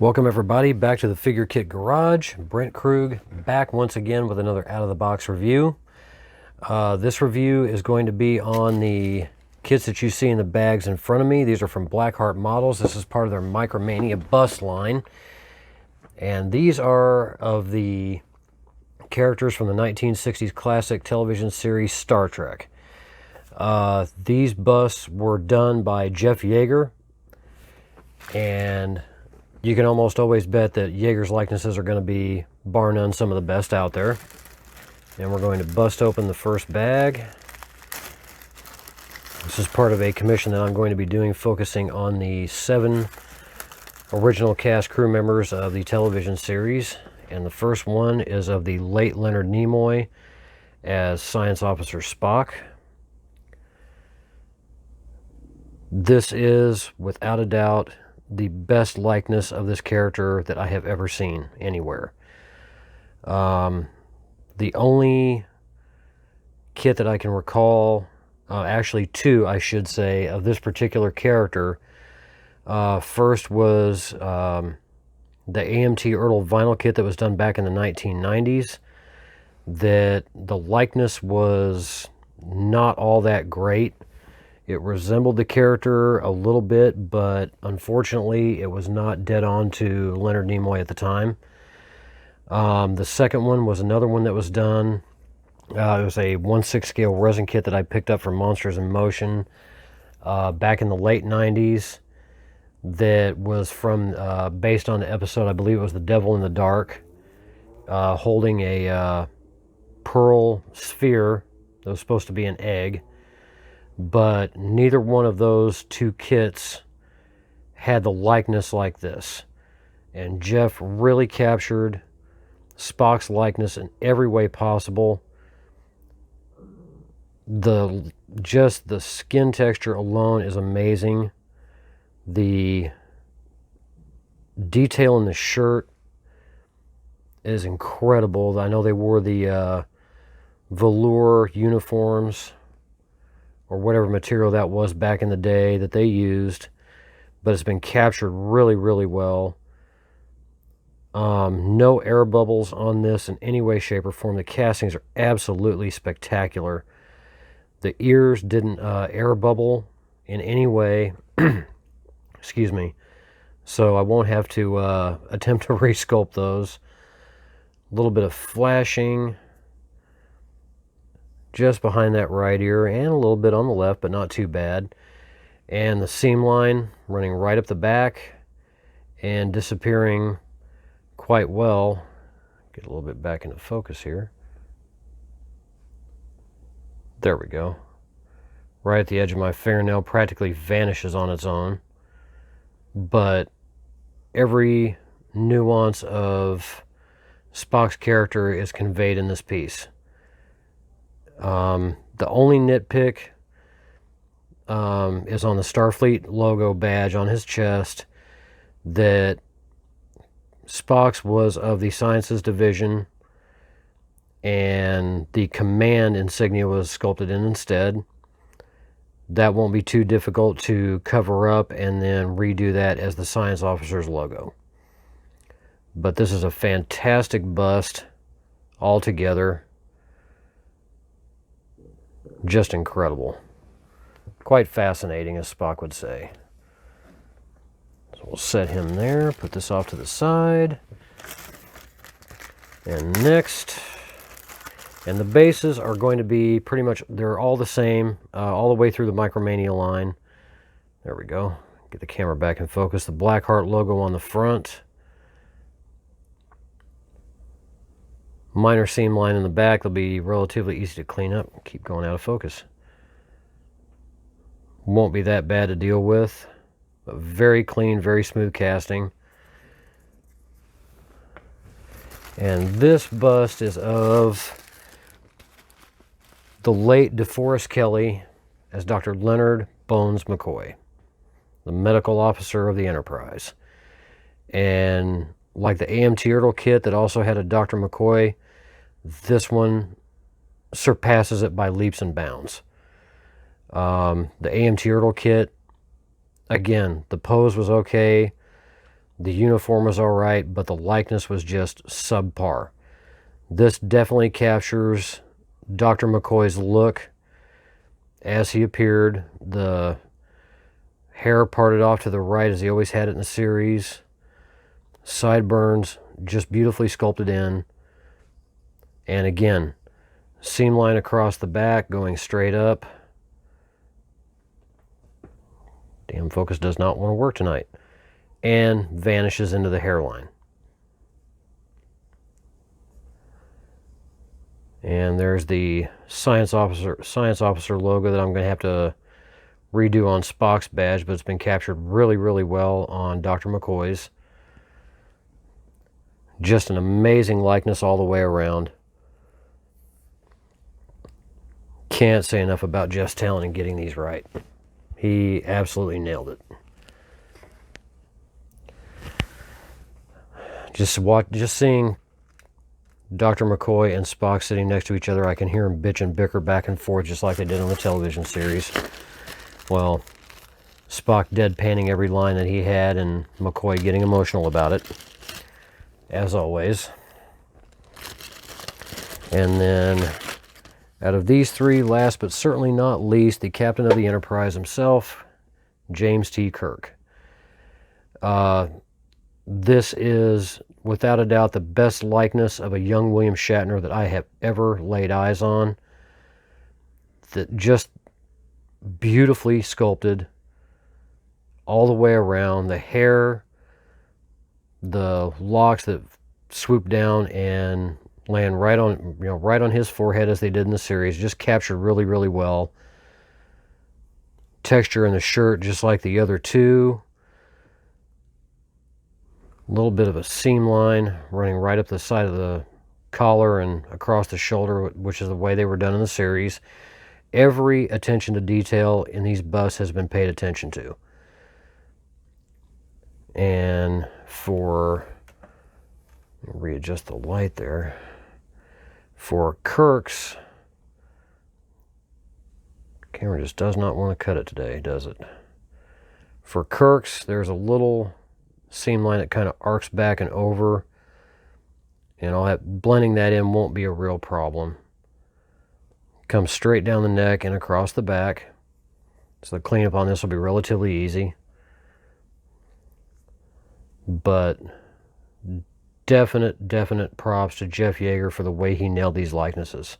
Welcome everybody back to the Figure Kit Garage. Brent Krug back once again with another out-of-the-box review. This review is going to be on the kits that you see in the bags in front of me. These are from Blackheart Models. This is part of their Micro Mania bust line. And these are of the characters from the 1960s classic television series Star Trek. These busts were done by Jeff Yagher, and you can almost always bet that Yagher's likenesses are going to be, bar none, some of the best out there. And we're going to bust open the first bag. This is part of a commission that I'm going to be doing focusing on the 7 original cast crew members of the television series. And the first one is of the late Leonard Nimoy as Science Officer Spock. This is, without a doubt, the best likeness of this character that I have ever seen anywhere. The only kit that I can recall, actually two I should say, of this particular character, first was the AMT Ertl vinyl kit that was done back in the 1990s, that the likeness was not all that great. It resembled the character a little bit, but unfortunately it was not dead on to Leonard Nimoy at the time. The second one was another one that was done. It was a 1/6 scale resin kit that I picked up from Monsters in Motion back in the late 90s. That was from, based on the episode, I believe it was The Devil in the Dark, holding a pearl sphere that was supposed to be an egg. But neither one of those two kits had the likeness like this. And Jeff really captured Spock's likeness in every way possible. Just the skin texture alone is amazing. The detail in the shirt is incredible. I know they wore the velour uniforms, or whatever material that was back in the day that they used, but it's been captured really, really well. No air bubbles on this in any way, shape, or form. The castings are absolutely spectacular. The ears didn't air bubble in any way. Excuse me. So I won't have to attempt to resculpt those. A little bit of flashing just behind that right ear, and a little bit on the left, but not too bad. And the seam line running right up the back and disappearing quite well. Get a little bit back into focus here. There we go. Right at the edge of my fingernail, practically vanishes on its own. But every nuance of Spock's character is conveyed in this piece. The only nitpick is on the Starfleet logo badge on his chest, that Spock's was of the Sciences Division and the command insignia was sculpted in instead. That won't be too difficult to cover up and then redo that as the Science Officer's logo. But this is a fantastic bust altogether. Just incredible. Quite fascinating, as Spock would say. So we'll set him there, put this off to the side. And next, and the bases are going to be pretty much, they're all the same, all the way through the Micro Mania line. There we go. Get the camera back in focus. The Blackheart logo on the front. Minor seam line in the back. They'll be relatively easy to clean up. Keep going out of focus. Won't be that bad to deal with. But very clean, very smooth casting. And this bust is of the late DeForest Kelley as Dr. Leonard Bones McCoy, the medical officer of the Enterprise. And like the AMT Ertl kit that also had a Dr. McCoy, this one surpasses it by leaps and bounds. The AMT Ertl kit, again, the pose was okay. The uniform was alright, but the likeness was just subpar. This definitely captures Dr. McCoy's look as he appeared. The hair parted off to the right as he always had it in the series. Sideburns just beautifully sculpted in. And again, seam line across the back going straight up. Damn, focus does not want to work tonight. And vanishes into the hairline. And there's the science officer logo that I'm going to have to redo on Spock's badge, but it's been captured really, really well on Dr. McCoy's. Just an amazing likeness all the way around. Can't say enough about Jeff's talent in getting these right. He absolutely nailed it. Just seeing Dr. McCoy and Spock sitting next to each other, I can hear them bitch and bicker back and forth just like they did on the television series. Well, Spock deadpanning every line that he had and McCoy getting emotional about it, as always. And then, out of these three, last but certainly not least, the captain of the Enterprise himself, James T. Kirk. This is, without a doubt, the best likeness of a young William Shatner that I have ever laid eyes on. That just beautifully sculpted all the way around. The hair, the locks that swoop down and land right on, right on his forehead as they did in the series, just captured really, really well. Texture in the shirt, just like the other two. A little bit of a seam line running right up the side of the collar and across the shoulder, which is the way they were done in the series. Every attention to detail in these busts has been paid attention to. And for, readjust the light there, for Kirk's, camera just does not want to cut it today, does it? For Kirk's, there's a little seam line that kind of arcs back and over, and I'll have, blending that in won't be a real problem. Comes straight down the neck and across the back, so the cleanup on this will be relatively easy. But definite props to Jeff Yagher for the way he nailed these likenesses.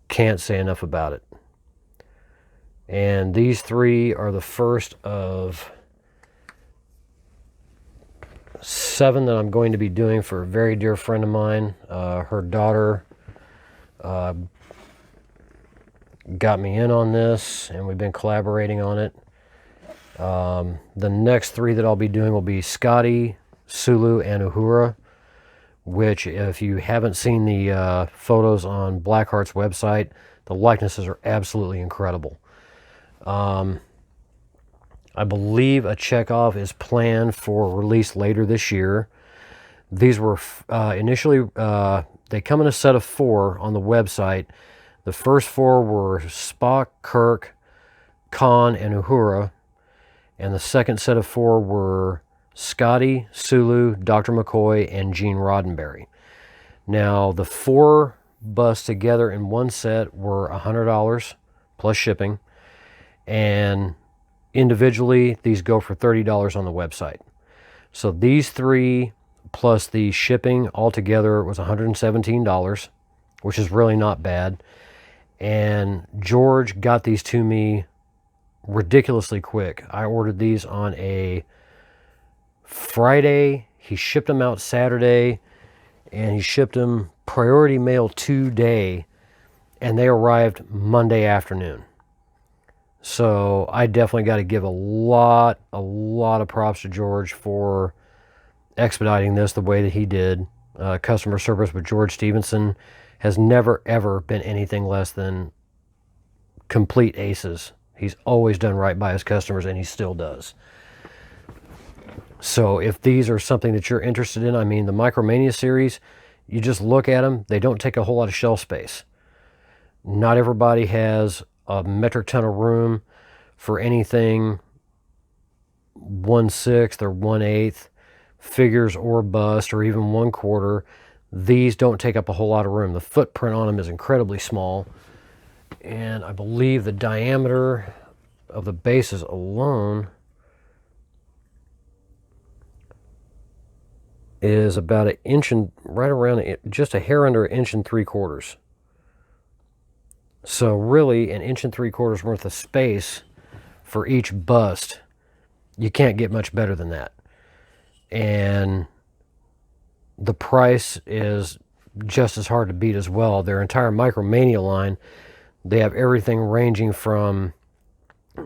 Can't say enough about it. And these three are the first of 7 that I'm going to be doing for a very dear friend of mine. Her daughter got me in on this, and we've been collaborating on it. The next 3 that I'll be doing will be Scotty, Sulu, and Uhura, which, if you haven't seen the photos on Blackheart's website, the likenesses are absolutely incredible. I believe a checkoff is planned for release later this year. These were initially, they come in a set of 4 on the website. The first 4 were Spock, Kirk, Khan, and Uhura. And the second set of 4 were Scotty, Sulu, Dr. McCoy, and Gene Roddenberry. Now, the 4 busts together in one set were $100 plus shipping. And individually, these go for $30 on the website. So these 3 plus the shipping altogether was $117, which is really not bad. And George got these to me ridiculously quick. I ordered these on a Friday. He shipped them out Saturday, and he shipped them priority mail today, and they arrived Monday afternoon. So I definitely got to give a lot of props to George for expediting this the way that he did. Customer service with George Stevenson has never ever been anything less than complete aces. He's always done right by his customers, and he still does. So if these are something that you're interested in, I mean, the Micro Mania series, you just look at them, they don't take a whole lot of shelf space. Not everybody has a metric ton of room for anything 1/6 or 1/8 figures or bust or even 1/4, these don't take up a whole lot of room. The footprint on them is incredibly small, and I believe the diameter of the bases alone is about an inch and right around just a hair under 1.75 inches. So really 1.75 inches worth of space for each bust. You can't get much better than that. And the price is just as hard to beat as well. Their entire Micro Mania line, they have everything ranging from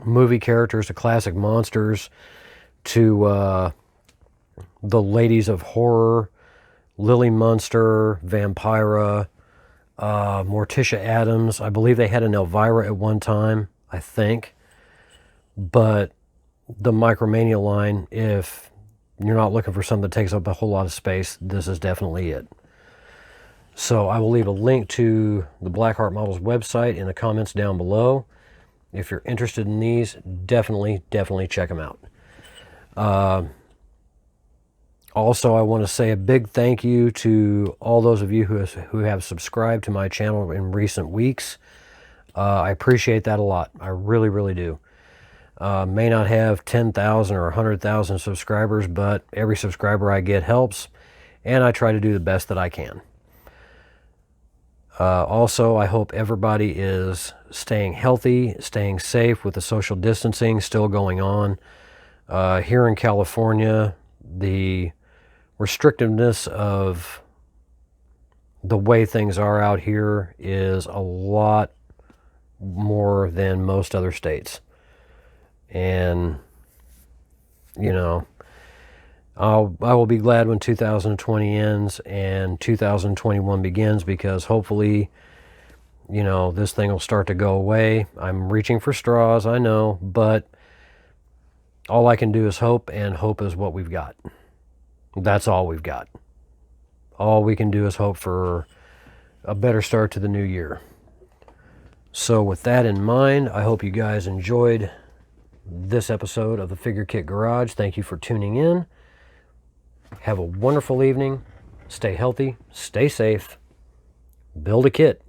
movie characters to classic monsters to the Ladies of Horror, Lily Munster, Vampira, Morticia Addams. I believe they had an Elvira at one time, I think. But the Micro Mania line, if you're not looking for something that takes up a whole lot of space, this is definitely it. So I will leave a link to the Blackheart Models website in the comments down below. If you're interested in these, definitely check them out. Also, I want to say a big thank you to all those of you who have subscribed to my channel in recent weeks. I appreciate that a lot. I really do. May not have 10,000 or 100,000 subscribers, but every subscriber I get helps, and I try to do the best that I can. Also, I hope everybody is staying healthy, staying safe with the social distancing still going on. Here in California, the restrictiveness of the way things are out here is a lot more than most other states. And, you know, I will be glad when 2020 ends and 2021 begins, because hopefully, you know, this thing will start to go away. I'm reaching for straws, I know, but all I can do is hope, and hope is what we've got. That's all we've got. All we can do is hope for a better start to the new year. So with that in mind, I hope you guys enjoyed this episode of the Figure Kit Garage. Thank you for tuning in. Have a wonderful evening. Stay healthy, stay safe, build a kit.